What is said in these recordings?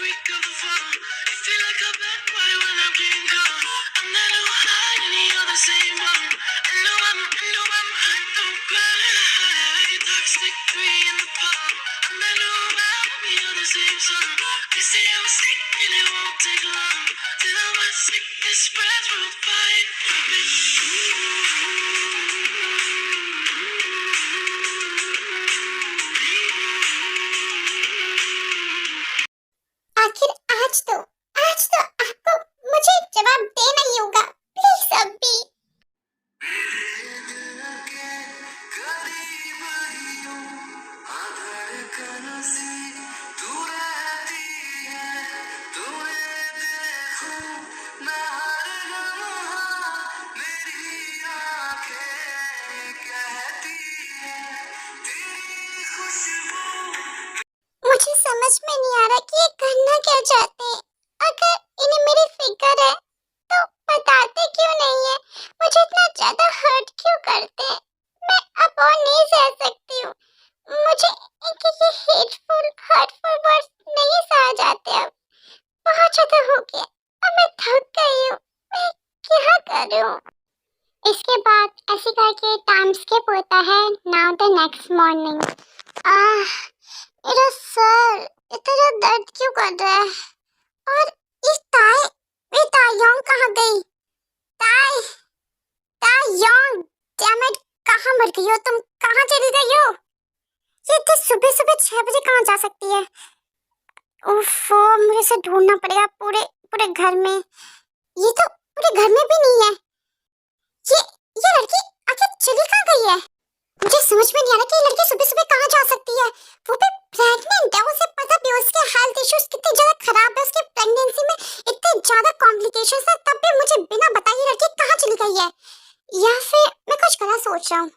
freak of the fall. You feel like a bad boy when I'm King Kong. I'm not no high, and you're the same one. I know I'm hot, don't cry. Toxic 3 in the palm. I'm not no high, you're the same song. They say I'm sick and it won't take long. Till I'm sick, this spreads worldwide. आखिर आज तो आपको मुझे जवाब देना ही होगा। Please अभी। मुझे समझ में नहीं आ रहा कि ये करना क्या चाहते हैं। अगर इन्हें मेरी फिक्र है तो बताते क्यों नहीं है? मुझे इतना ज्यादा हर्ट क्यों करते हैं? मैं अब और नहीं सह सकती हूँ। मुझे इनके ये हेटफुल हर्टफुल वर्ड्स नहीं सहा जाते। अब बहुत ज्यादा हो गया। अब मैं थक गई हूँ। मैं क्या करूँ? इसके बाद ऐसे करके टाइम स्किप होता है। Now the next morning. मेरा सर इतना दर्द क्यों कर रहा है? और ये तायोंग कहाँ गई? तायोंग, डैम इट, कहाँ मर गई हो तुम? कहाँ चली गई हो? ये इतनी सुबह सुबह 6 बजे कहाँ जा सकती है? उफ़, मुझे इसे ढूंढना पड़ेगा पूरे घर में। ये तो पूरे घर में भी नहीं है। ये लड़की आखिर चली कहाँ गई है? मुझे समझ में नहीं आ रहा कि ये लड़की सुबह सुबह कहाँ जा सकती है। वो भी प्रेग्नेंट है। उसे पता भी उसके हेल्थ इश्यूज कितने ज्यादा खराब है। उसकी प्रेगनेंसी में इतने ज्यादा कॉम्प्लिकेशंस है, तब भी मुझे बिना बताए ये लड़की कहाँ चली गई है? या फिर मैं कुछ गलत सोच रहा हूँ।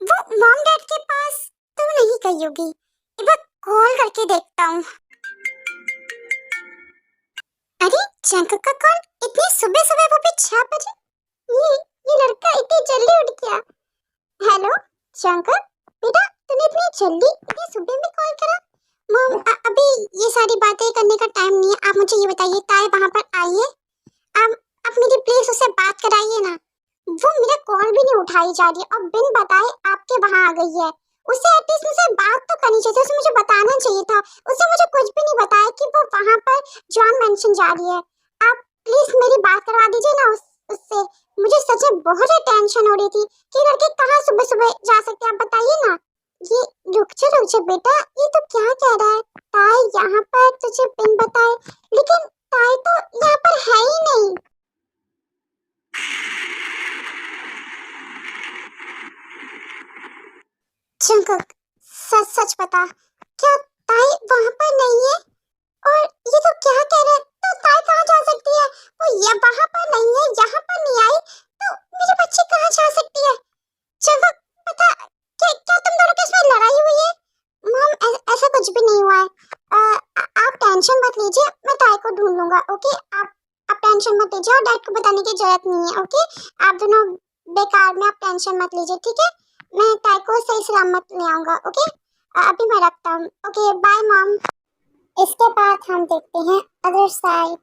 वो मॉम डैड के पास तो नहीं गई होगी। एक बार कॉल करके देखता हूँ। अरे जंक का कॉल इतनी सुबह सुबह, वो भी 6 बजे। ये लड़का इतनी जल्दी उठ गया। हेलो शंकर, बेटा तूने इतनी जल्दी इतनी सुबह में कॉल करा? मॉम, अभी ये सारी बातें करने का टाइम नहीं है। आप मुझे ये बताइए, ताई वहाँ पर आई है? आप मेरी प्लीज उससे बात कराइए ना। वो मेरा कॉल भी नहीं उठाई जा रही है और बिन बताए आपके वहाँ आ गई है। उसे एटलीस्ट मुझसे बात तो करनी चाहिए, उसे मुझे बताना चाहिए था। उसे मुझे कुछ भी नहीं बताया कि वो वहाँ पर जॉन मेंशन जा रही है। आप प्लीज मेरी बात करवा दीजिए ना उससे। मुझे सच में बहुत टेंशन हो रही थी कि लड़के कहाँ सुबह सुबह जा सकते हैं। आप बताइए ना। ये रुक जा बेटा, ये तो क्या कह रहा है? ताई यहाँ पर तुझे बिन बताए, लेकिन ताई तो यहाँ पर है ही नहीं। जंगक, सच बता, क्या ताई वहाँ पर नहीं है? और ये तो क्या कह रहा है? तो ताई कहाँ जा सकती है? वो ये वहाँ पर नहीं है, यहाँ पर नहीं आई, तो मेरी बच्ची कहाँ जा सकती है? जंगक, बता, क्या तुम दोनों के इसमें लड़ाई हुई है? मॉम, ऐसा कुछ भी नहीं हुआ है। आप टेंशन मत लीजिए, मैं ताई को ढूंढ लूंगा। ओके, आप टेंशन मत लीजिए और डैड को बताने की जरूरत नहीं है। ओके, आप दोनों बेकार में आप टेंशन मत लीजिए, ठीक है? मैं ताई को सही सलामत ले आऊंगा। ओके, अभी मैं रखता हूँ। Okay, bye mom. इसके बाद हम देखते हैं अदर साइड।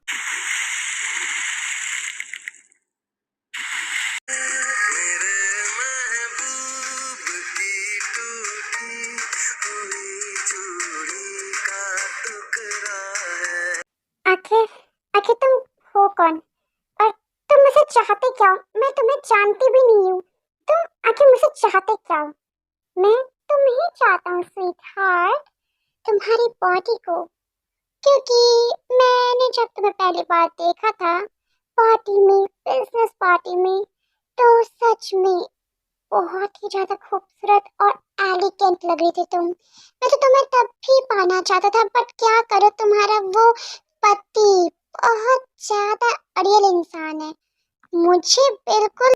आखिर तुम हो कौन और तुम मुझसे चाहते क्या हो? मैं तुम्हें जानती भी नहीं हूँ। तुम आखिर मुझसे चाहते क्या हो? मैं तुम्हें चाहता हूँ स्वीट हार्ट, तुम्हारी बॉडी को। क्योंकि मैंने जब तुम्हें पहली बार देखा था पार्टी में, बिजनेस पार्टी में, तो सच में बहुत ही ज्यादा खूबसूरत और एलिगेंट लग रही थी तुम। मैं तो तुम्हें तब भी पाना चाहता था, बट क्या करो, तुम्हारा वो पति बहुत ज्यादा अड़ियल इंसान है। मुझे बिल्कुल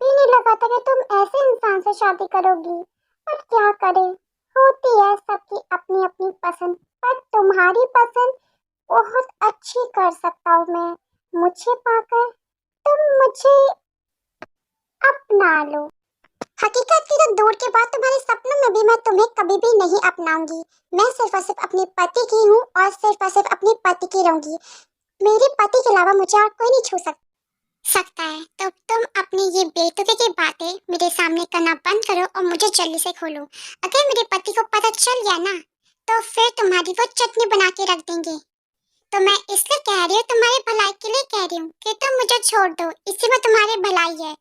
भी नहीं लगा था कि तुम ऐसे इंसान से शादी करोगी। पर क्या करे, होती है सबकी अपनी अपनी पसंद। पर तुम्हारी पसंद बहुत अच्छी कर सकता हूँ मैं। मुझे पाकर तुम मुझे अपना लो। हकीकत की तो दूर की बात, तुम्हारे सपनों में भी मैं तुम्हें कभी भी नहीं अपनाऊंगी। मैं सिर्फ और सिर्फ अपने पति की हूँ और सिर्फ और सिर्फ अपने पति की रहूंगी। मेरे पति के अलावा मुझे और कोई नहीं छू सकता है। तो तुम अपनी ये बेतुके की बातें मेरे सामने करना बंद करो और मुझे जल्दी से खोलो। अगर मेरे पति को पता चल गया ना, तो फिर तुम्हारी वो चटनी बना के रख देंगे। तो मैं इसलिए कह रही हूँ, तुम्हारी भलाई के लिए कह रही हूँ कि तुम मुझे छोड़ दो। इसी में तुम्हारी भलाई है।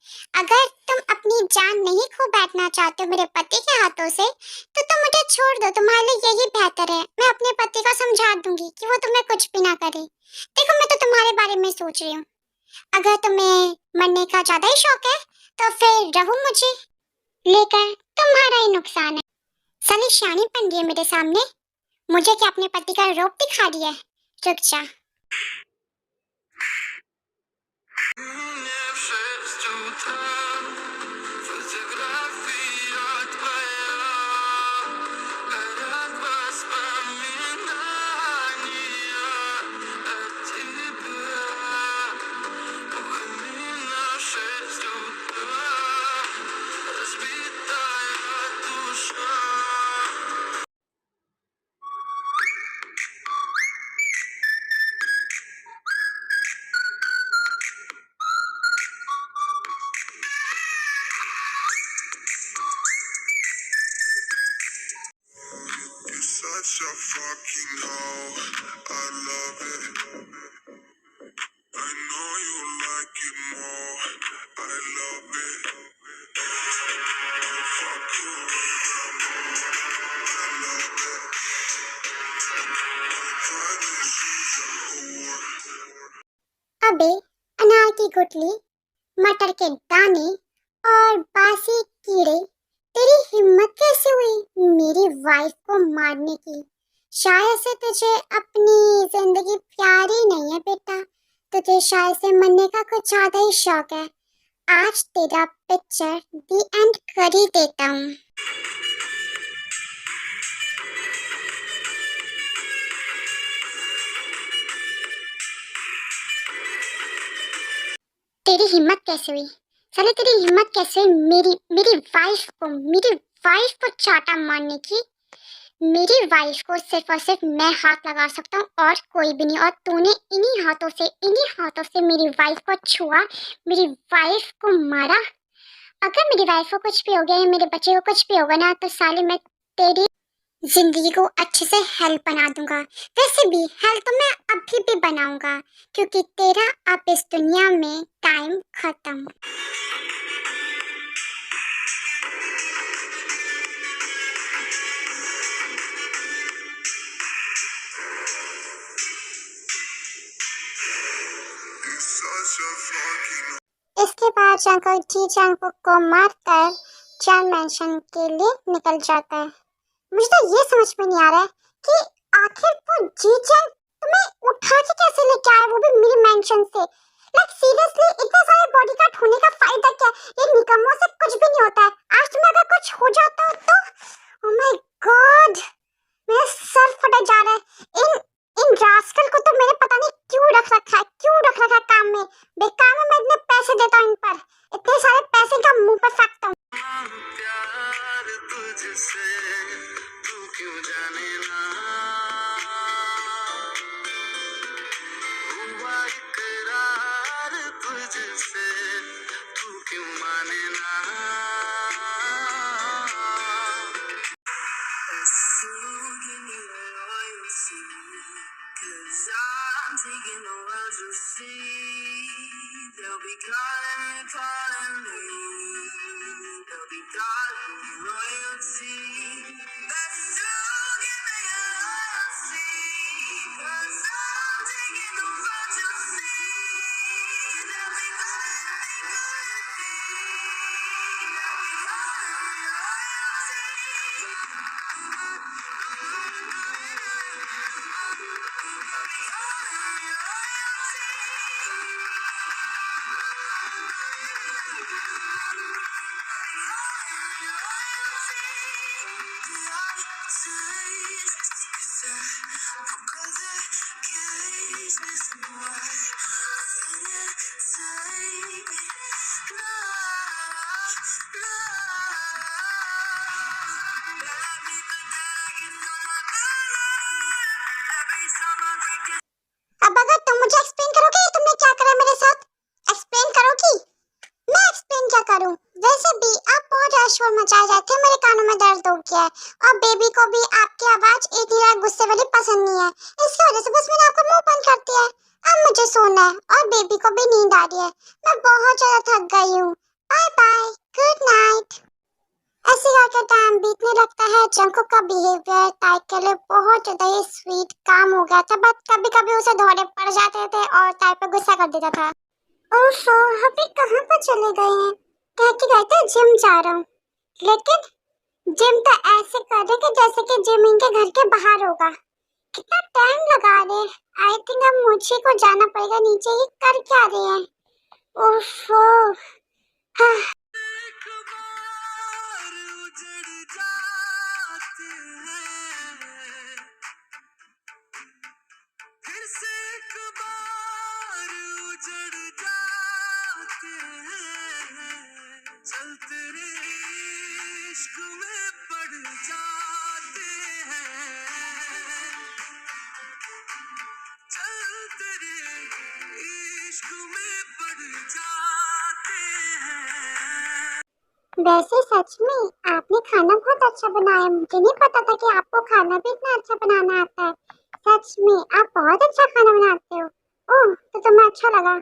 अगर तुम अपनी जान नहीं खो बैठना चाहते हो मेरे पति के हाथों से, तो तुम मुझे छोड़ दो। तुम्हारे लिए यही बेहतर है। मैं अपने पति को समझा दूंगी कि वो तुम्हें कुछ भी ना करे। देखो, मैं तो तुम्हारे बारे में सोच रही हूँ। अगर तुम्हें मरने का ज्यादा ही शौक है, तो फिर रहो मुझे लेकर, तुम्हारा ही नुकसान है। साली शानी बन रही है मेरे सामने। मुझे क्या अपने पति का रूप दिखा रही है? रुक जा। Such a fucking hoe, I love it. I know you like it more, I love it. Fuck you, I love it. She's a whore. अबे अनार की गुठली, मटर के दाने और बासी कीड़े, तेरी हिम्मत कैसे हुई मेरी वाइफ को मारने की? शायद से तुझे अपनी जिंदगी प्यारी नहीं है बेटा। तुझे शायद से मरने का कुछ ज्यादा ही शौक है। आज तेरा पिक्चर दी एंड कर ही देता हूँ। तेरी हिम्मत कैसे हुई? साले तेरी हिम्मत कैसे हुई मेरी वाइफ को चाटा मारने की? मेरी वाइफ को सिर्फ और सिर्फ मैं हाथ लगा सकता हूँ और कोई भी नहीं। और तूने इन्हीं हाथों से मेरी वाइफ को छुआ, मेरी वाइफ को मारा। अगर मेरी वाइफ को कुछ भी हो गया या मेरे बच्चे को कुछ भी होगा ना, तो साले मैं तेरी जिंदगी को अच्छे से हेल्प बना दूंगा। वैसे भी हेल्प तो मैं अभी भी बनाऊंगा, क्योंकि तेरा अब इस दुनिया में टाइम खत्म। Such a fucking इसके बाद जंगल जी जंगल को मारकर जान मेंशन के लिए निकल जाता है। मुझे तो ये समझ में नहीं आ रहा है कि आखिर वो जी जंग तुम्हें उठा के कैसे लेके आया, वो भी मेरी मेंशन से। लाइक सीरियसली, इतने सारे बॉडीगार्ड होने का फायदा क्या? ये निकम्मों से कुछ भी नहीं होता है। आज तुम्हें अगर कुछ हो जाता तो ओह माय गॉड, मेरा सर फटा जा रहा है। इन रास्कल को तो मैंने पता नहीं क्यों रख रखा है काम में। बेकार में मैं इतने पैसे देता हूँ इन पर, इतने सारे पैसे का मुंह पर फेंकता हूँ। प्यार तुझसे, तू क्यों जाने ना, हुआ इकरार तुझसे, तू क्यों माने ना। I'm taking the world to see. They'll be calling me. They'll be calling me royalty. Let's do give me a loyalty. 'Cause I'm taking the world to see. They'll be calling me. They'll be calling me करूं? वैसे भी आप बहुत ज्यादा शोर मचाए जाते हैं, मेरे कानों में दर्द हो गया है और बेबी को भी आपकी आवाज इतनी ज्यादा गुस्से वाली पसंद नहीं है, इसकी वजह से बस मैंने आपका मुंह बंद कर दिया है। अब मुझे सोना है और बेबी को भी नींद आ रही है, मैं बहुत ज्यादा थक गई हूँ। Bye bye, good night. ऐसे करके टाइम बीतने लगता है। जंकुक का बिहेवियर ताई के लिए बहुत ज्यादा ही स्वीट काम हो गया था, बट कभी कभी उसे धोने पड़ जाते थे और ताई पर गुस्सा कर देता था। ओफो, अभी कहाँ पर चले गए हैं? कह के गए थे जिम जा रहा हूँ, लेकिन जिम तो ऐसे कर रहे कि जैसे कि जिम इनके घर के बाहर होगा। कितना टाइम लगा रहे। आई थिंक अब मुझे को जाना पड़ेगा नीचे, ये कर क्या रहे हैं? ओफो, हाँ। एक बार उजड़ जाते हैं, फिर से एक बार उजड़ जाते हैं, चलते रे इश्क में पड़ जाते हैं, चलते रे इश्क में पड़ जाते हैं। वैसे सच में आपने खाना बहुत अच्छा बनाया है। मुझे नहीं पता था कि आपको खाना भी इतना अच्छा बनाना आता है। सच में आप बहुत अच्छा खाना बनाते हो। ओह, तो तुम्हें अच्छा लगा।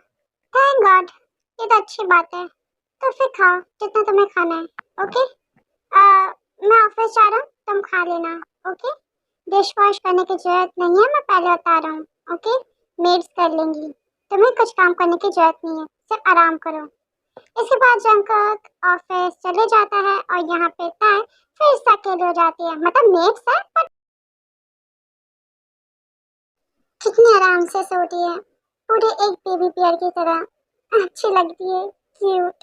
थैंक गॉड, ये तो अच्छी बात है। तो फिर खाओ जितना तुम्हें खाना है। ओके, मैं ऑफिस जा रहा हूँ, तुम खा लेना। ओके, डिश वॉश करने की जरूरत नहीं है, मैं पहले बता रहा हूँ। ओके, मेड्स कर लेंगी, तुम्हें कुछ काम करने की जरूरत नहीं है, सिर्फ आराम करो। इसके बाद जंकुक ऑफिस चले जाता है और यहाँ पे ताई फिर से अकेले हो जाती है। मतलब मेड्स है पर कितनी आराम से सोती है, पूरे एक बेबी बियर की तरह अच्छी लगती है, क्यूट।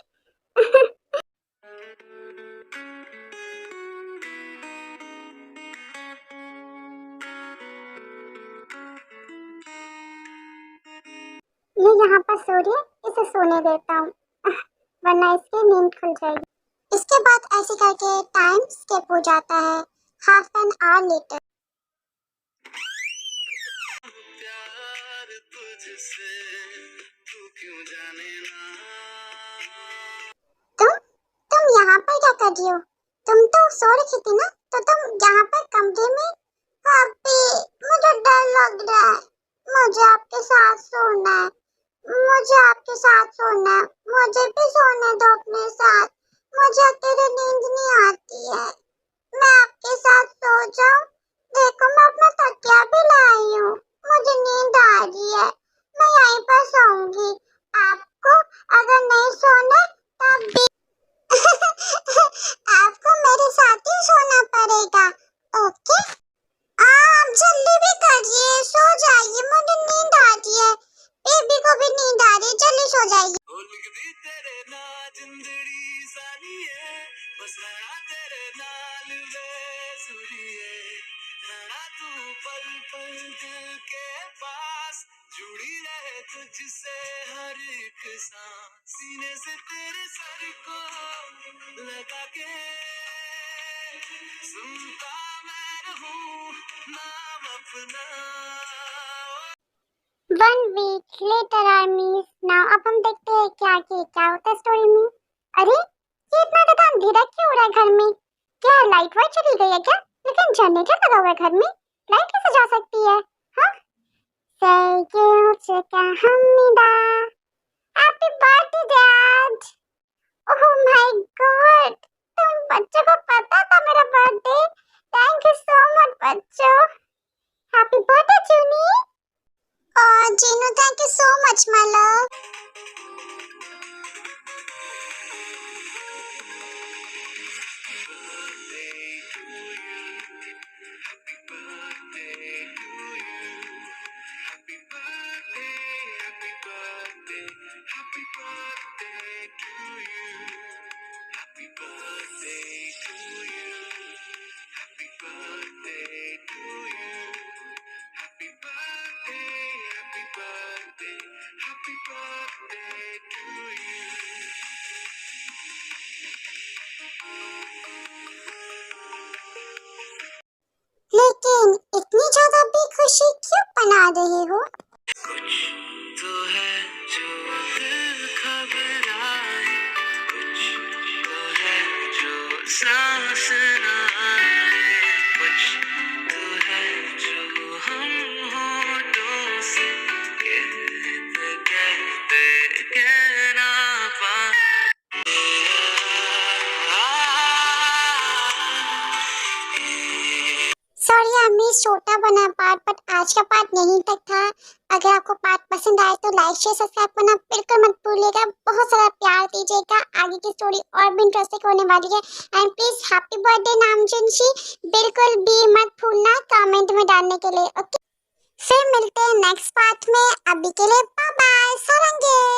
ये यहाँ पर सो रही है, इसे सोने देता हूँ वरना इसकी नींद खुल जाएगी। इसके बाद ऐसे करके टाइम स्किप हो जाता है। Half an hour later. प्यार तुझसे तू क्यों जाने ना। तुम यहाँ पर क्या कर रही हो? तुम तो सो रही थी ना, तो तुम यहाँ पर कमरे में। पापी, मुझे डर लग रहा है, मुझे आपके साथ सोना है, मुझे आपके साथ सोना है, मुझे भी सोने दो अपने साथ, मुझे अकेले नींद नहीं आती है, मैं आपके साथ सो जाऊं? देखो मैं अपना तकिया भी लाई हूँ, मुझे नींद आ रही है, मैं यहीं पर सोऊंगी। आपको अगर नहीं सोना तब भी आपको मेरे साथ ही सोना पड़ेगा। ओके, आप जल्दी भी करिए, सो जाइए, मुझे नींद आ रही है, बेबी को भी नींद आ रही है, जल्दी सो जाइए। लिखदी तेरे ना जिंदड़ी सानी है, बस रहना तेरे नाल बेसुरिए, रहना तू पल पल दिल के पास, जुड़ी रहे तुझसे हर एक सांस, सीने से तेरे सर को लगा के सुनता मैं रहूं नाम अपना। 1 week later armies। नाउ अब हम देखते हैं क्या होता है स्टोरी में। अरे, ये इतना ज्यादा अंधेरा क्यों हो रहा है घर में? क्या लाइट वाइट चली गई है क्या? लेकिन जनरेटर लगा हुआ है घर में, लाइट कैसे जा सकती है? हाँ, happy birthday dad. Oh my God, तुम बच्चों को पता था मेरा birthday? Thank you so much बच्चों। Happy birthday Juni. Oh, Gino, thank you so much, my love. लेकिन इतनी ज्यादा भी खुशी क्यों बना रहे हो? कुछ तो है जो दिल घबराए, कुछ पार्ट यहीं तक था। अगर आपको पार्ट पसंद आए तो लाइक शेयर सब्सक्राइब करना बिल्कुल मत भूलिएगा। बहुत सारा प्यार दीजिएगा, आगे की स्टोरी और भी इंटरेस्टिंग होने वाली है। एंड प्लीज हैप्पी बर्थडे नामजुनशी बिल्कुल भी मत भूलना कमेंट में डालने के लिए। ओके, फिर मिलते हैं नेक्स्ट पार्ट में। अभी के लिए बाय बाय, सारंगे।